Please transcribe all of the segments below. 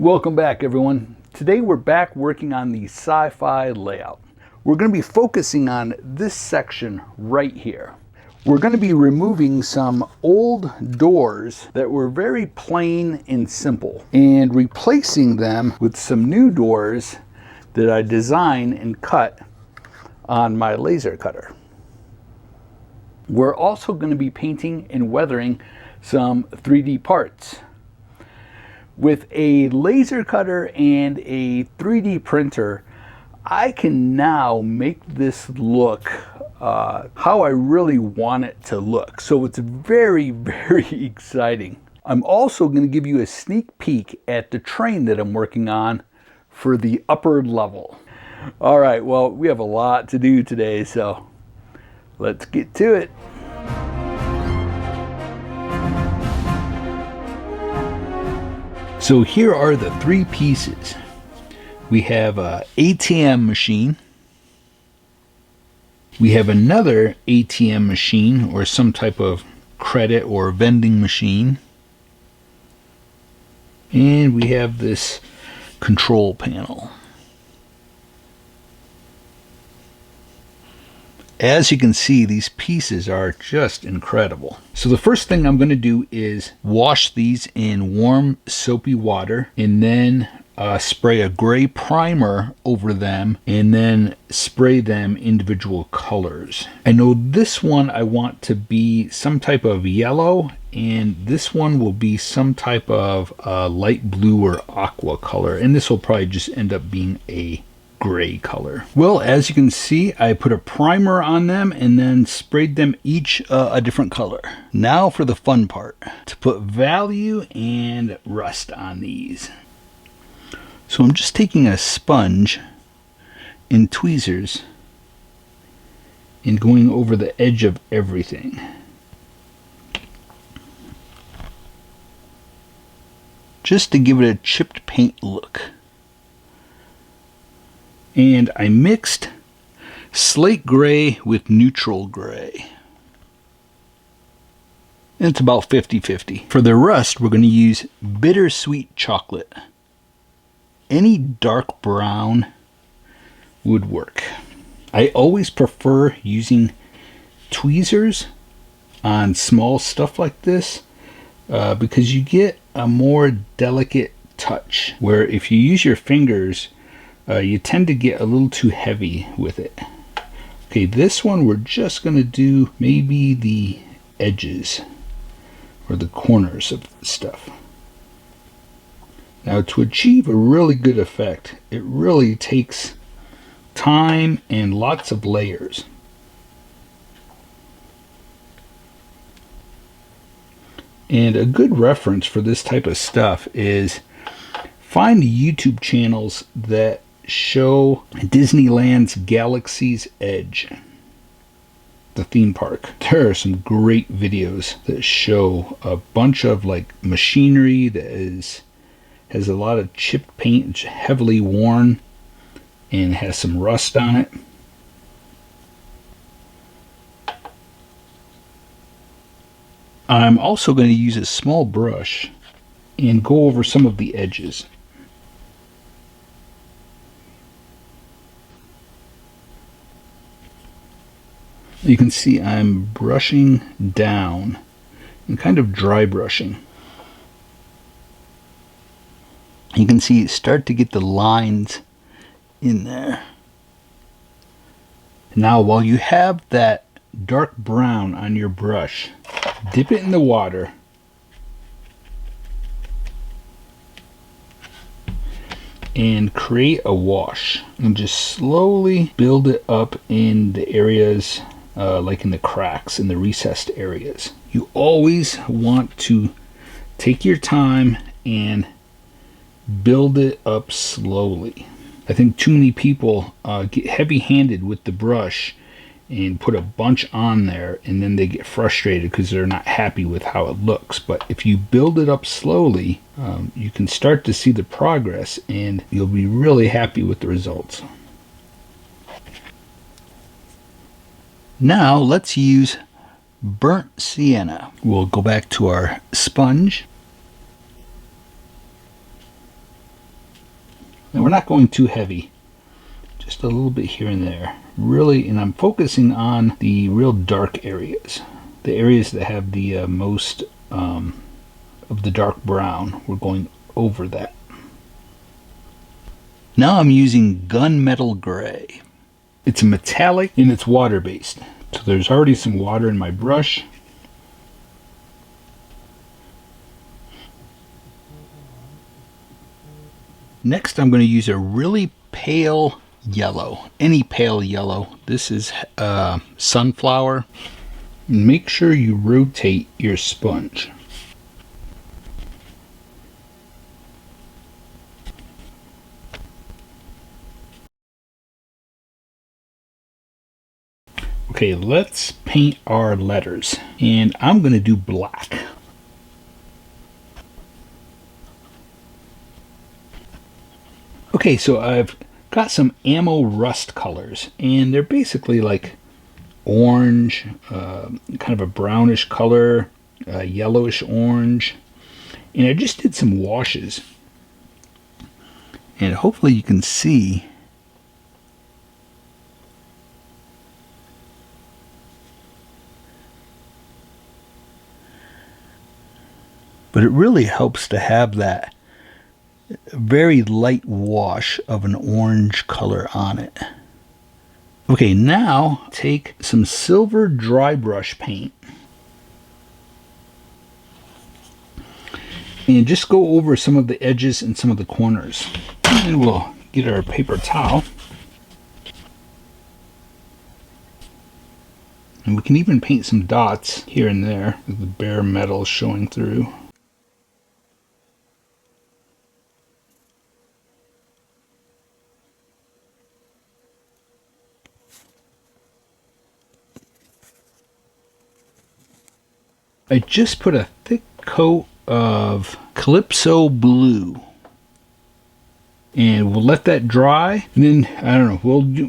Welcome back, everyone. Today we're back working on the Sci-Fi layout. We're going to be focusing on this section right here. We're going to be removing some old doors that were very plain and simple and replacing them with some new doors that I designed and cut on my laser cutter. We're also going to be painting and weathering some 3D parts. With a laser cutter and a 3D printer, I can now make this look how I really want it to look. So it's very, very exciting. I'm also going to give you a sneak peek at the train that I'm working on for the upper level. All right, well, we have a lot to do today, so let's get to it. So here are the three pieces. We have an ATM machine. We have another ATM machine or some type of credit or vending machine. And we have this control panel. As you can see, these pieces are just incredible. So the first thing I'm going to do is wash these in warm soapy water and then spray a gray primer over them and then spray them individual colors. I know this one I want to be some type of yellow, and this one will be some type of light blue or aqua color, and this will probably just end up being a gray color. Well, as you can see, I put a primer on them and then sprayed them each a different color. Now for the fun part, to put value and rust on these. So I'm just taking a sponge and tweezers and going over the edge of everything. Just to give it a chipped paint look. And I mixed slate gray with neutral gray. And it's about 50-50. For the rust, we're going to use bittersweet chocolate. Any dark brown would work. I always prefer using tweezers on small stuff like this because you get a more delicate touch, where if you use your fingers, you tend to get a little too heavy with it. Okay, this one we're just going to do maybe the edges or the corners of stuff. Now, to achieve a really good effect, it really takes time and lots of layers. And a good reference for this type of stuff is find YouTube channels that show Disneyland's Galaxy's Edge, the theme park. There are some great videos that show a bunch of like machinery that has a lot of chipped paint, it's heavily worn, and has some rust on it. I'm also going to use a small brush and go over some of the edges. You can see I'm brushing down and kind of dry brushing. You can see start to get the lines in there. Now, while you have that dark brown on your brush, dip it in the water and create a wash and just slowly build it up in the areas like in the cracks, in the recessed areas. You always want to take your time and build it up slowly. I think too many people get heavy-handed with the brush and put a bunch on there, and then they get frustrated because they're not happy with how it looks. But if you build it up slowly, you can start to see the progress, and you'll be really happy with the results. Now let's use burnt sienna. We'll go back to our sponge we're not going too heavy. Just a little bit here and there. Really, and I'm focusing on the real dark areas. The areas that have the most of the dark brown. We're going over that. Now I'm using Gunmetal Gray. It's a metallic and it's water-based. So there's already some water in my brush. Next I'm going to use a really pale yellow. Any pale yellow. This is sunflower. Make sure you rotate your sponge. Okay, let's paint our letters. And I'm going to do black. Okay, so I've got some ammo rust colors, and they're basically like orange, kind of a brownish color, yellowish orange. And I just did some washes. And hopefully you can see but it really helps to have that very light wash of an orange color on it. Okay, now take some silver dry brush paint and just go over some of the edges and some of the corners. And we'll get our paper towel. And we can even paint some dots here and there with the bare metal showing through. I just put a thick coat of Calypso Blue, and we'll let that dry. And then I don't know,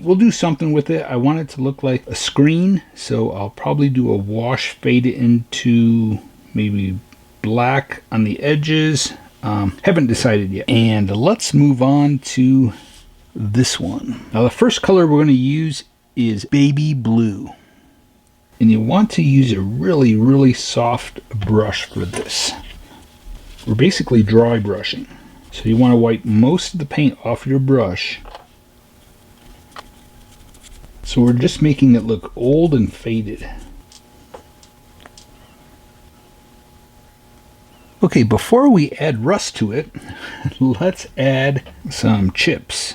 we'll do something with it. I want it to look like a screen, so I'll probably do a wash, fade it into maybe black on the edges. Haven't decided yet. And let's move on to this one. Now the first color we're going to use is Baby Blue. And you want to use a really, really soft brush for this. We're basically dry brushing. So you want to wipe most of the paint off your brush. So we're just making it look old and faded. Okay, before we add rust to it, let's add some chips.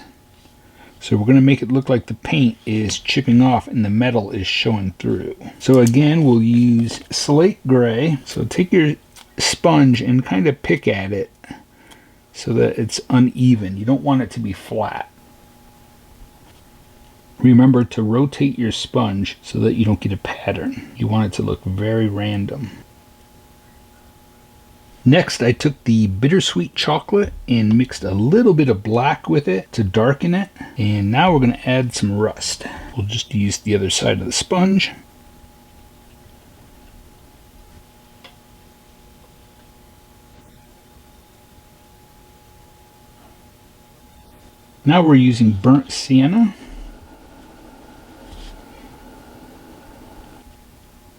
So we're going to make it look like the paint is chipping off and the metal is showing through. So again, we'll use slate gray. So take your sponge and kind of pick at it so that it's uneven. You don't want it to be flat. Remember to rotate your sponge so that you don't get a pattern. You want it to look very random. Next, I took the bittersweet chocolate and mixed a little bit of black with it to darken it. And now we're going to add some rust. We'll just use the other side of the sponge. Now we're using burnt sienna.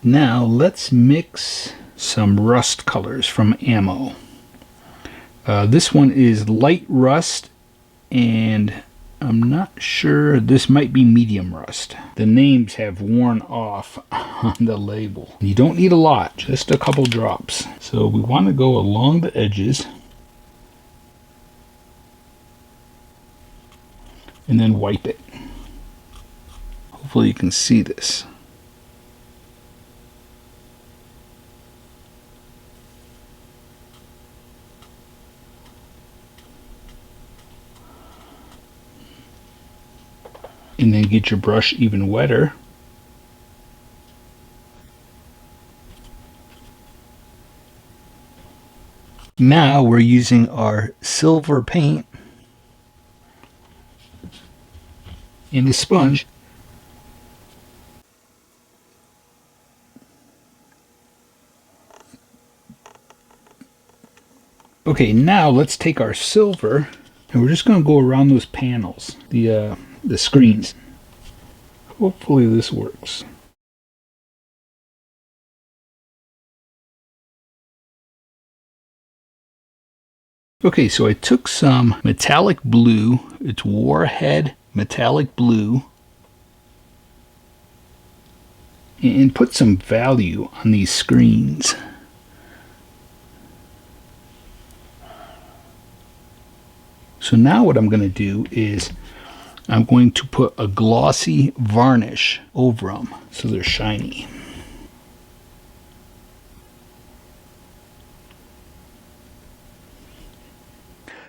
Now let's mix some rust colors from Ammo. This one is light rust, and I'm not sure, this might be medium rust. The names have worn off on the label. You don't need a lot, just a couple drops. So we want to go along the edges and then wipe it. Hopefully you can see this. And then get your brush even wetter. Now we're using our silver paint and the sponge. Okay, now let's take our silver And we're just going to go around those panels, the screens. Hopefully this works. Okay, so I took some metallic blue, it's Warhead metallic blue, and put some value on these screens. So now what I'm going to do is I'm going to put a glossy varnish over them so they're shiny.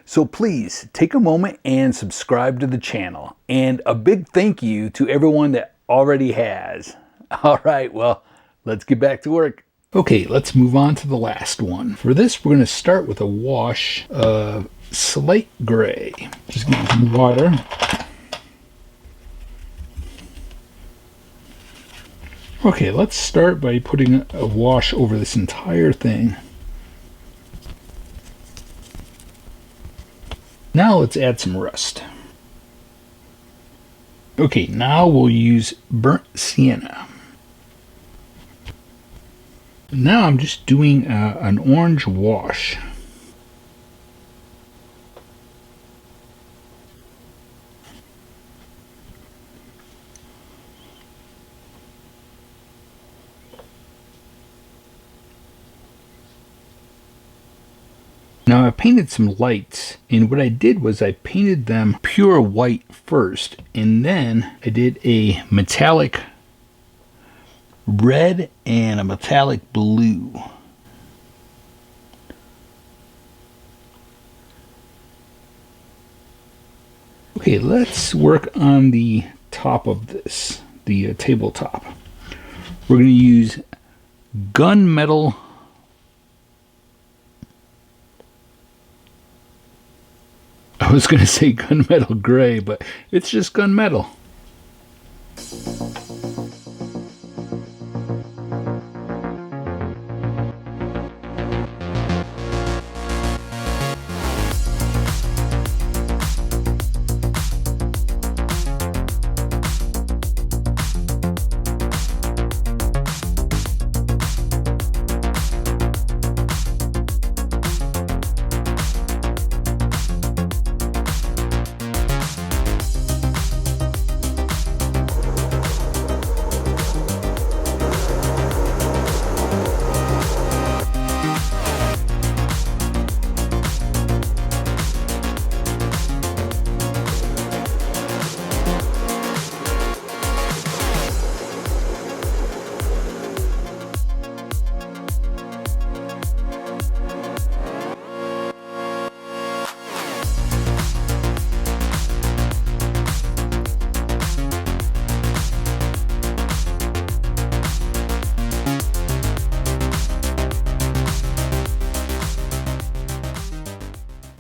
So please take a moment and subscribe to the channel. And a big thank you to everyone that already has. All right, well, let's get back to work. Okay, let's move on to the last one. For this, we're going to start with a wash of slate gray. Just get some water. Okay, let's start by putting a wash over this entire thing. Now let's add some rust. Okay, now we'll use burnt sienna. Now I'm just doing an orange wash. Now I painted some lights, and what I did was I painted them pure white first, and then I did a metallic red and a metallic blue. Okay, let's work on the top of this, the tabletop. We're going to use gunmetal. I was going to say gunmetal gray, but it's just gunmetal.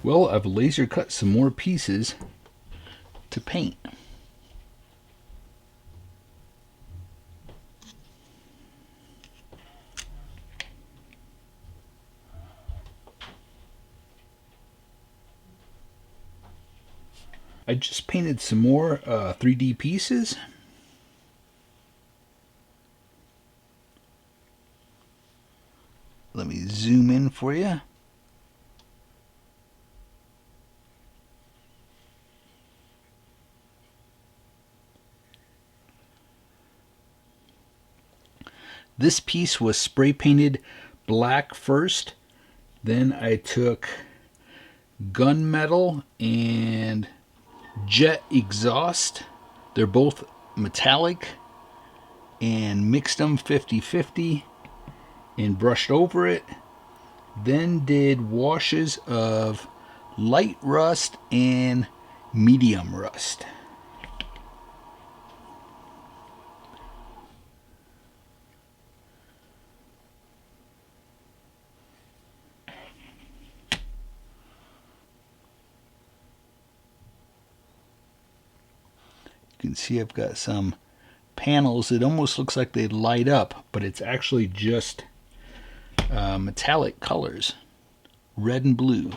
Well, I've laser cut some more pieces to paint. I just painted some more 3D pieces. Let me zoom in for you. This piece was spray painted black first, then I took gunmetal and jet exhaust, they're both metallic, and mixed them 50-50 and brushed over it, then did washes of light rust and medium rust. You can see I've got some panels. It almost looks like they light up, but it's actually just metallic colors, red and blue.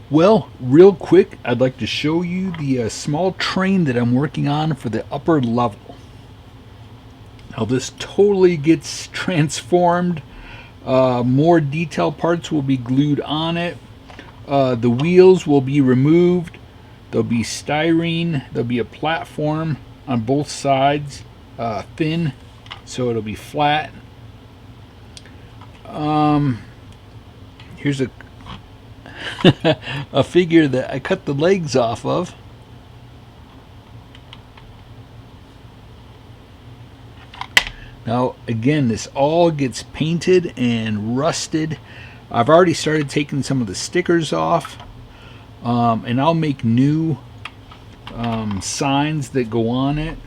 Well, real quick, I'd like to show you the small train that I'm working on for the upper level. Now this totally gets transformed. More detailed parts will be glued on it. The wheels will be removed. There'll be styrene. There'll be a platform on both sides, thin, so it'll be flat. Here's a a figure that I cut the legs off of. Now again, this all gets painted and rusted. I've already started taking some of the stickers off, and I'll make new signs that go on it.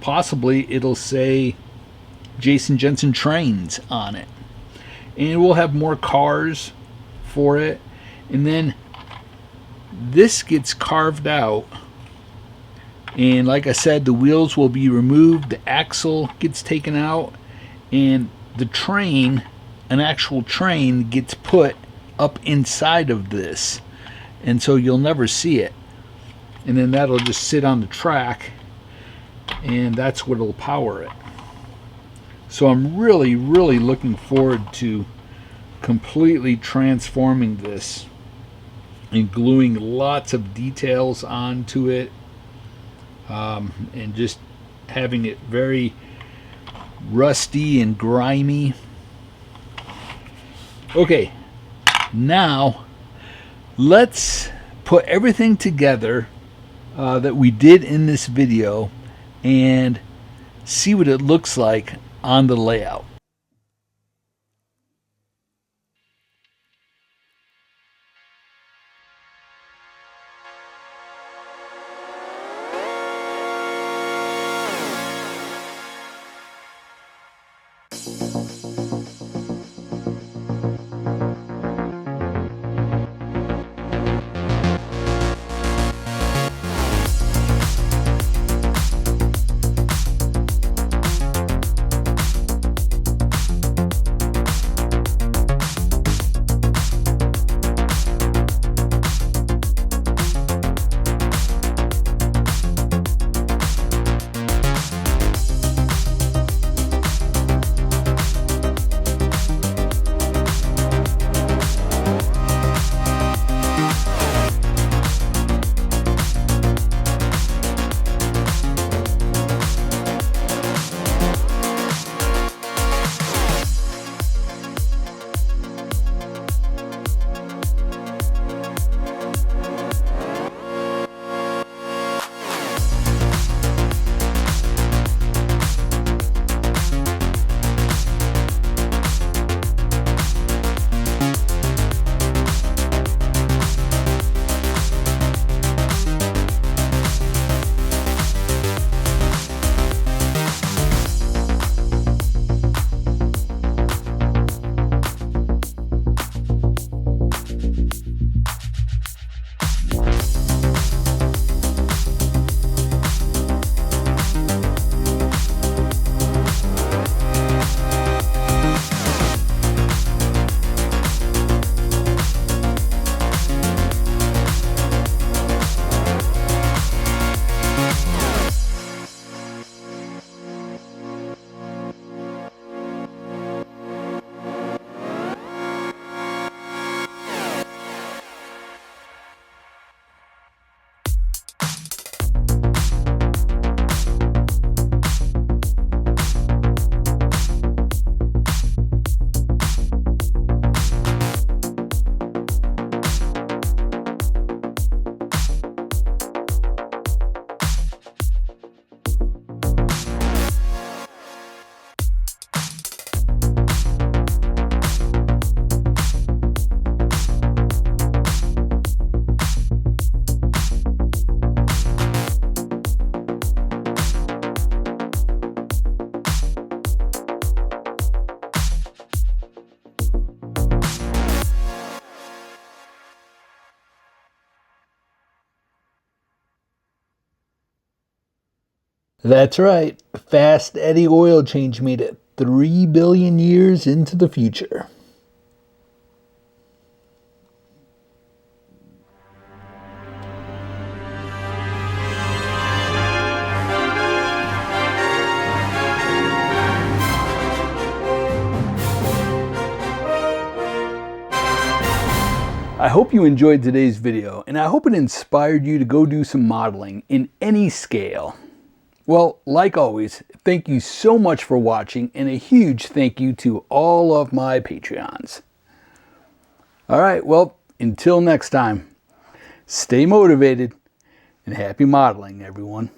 Possibly it'll say Jason Jensen Trains on it. And we'll have more cars for it. And then this gets carved out. And like I said, the wheels will be removed. The axle gets taken out. And the train, an actual train, gets put up inside of this. And so you'll never see it. And then that'll just sit on the track. And that's what'll power it. So I'm really, really looking forward to completely transforming this and gluing lots of details onto it, and just having it very rusty and grimy. Okay, now let's put everything together that we did in this video and see what it looks like on the layout. That's right. Fast Eddie oil change made it 3 billion years into the future. I hope you enjoyed today's video, and I hope it inspired you to go do some modeling in any scale. Well, like always, thank you so much for watching, and a huge thank you to all of my Patreons. All right, well, until next time, stay motivated and happy modeling, everyone.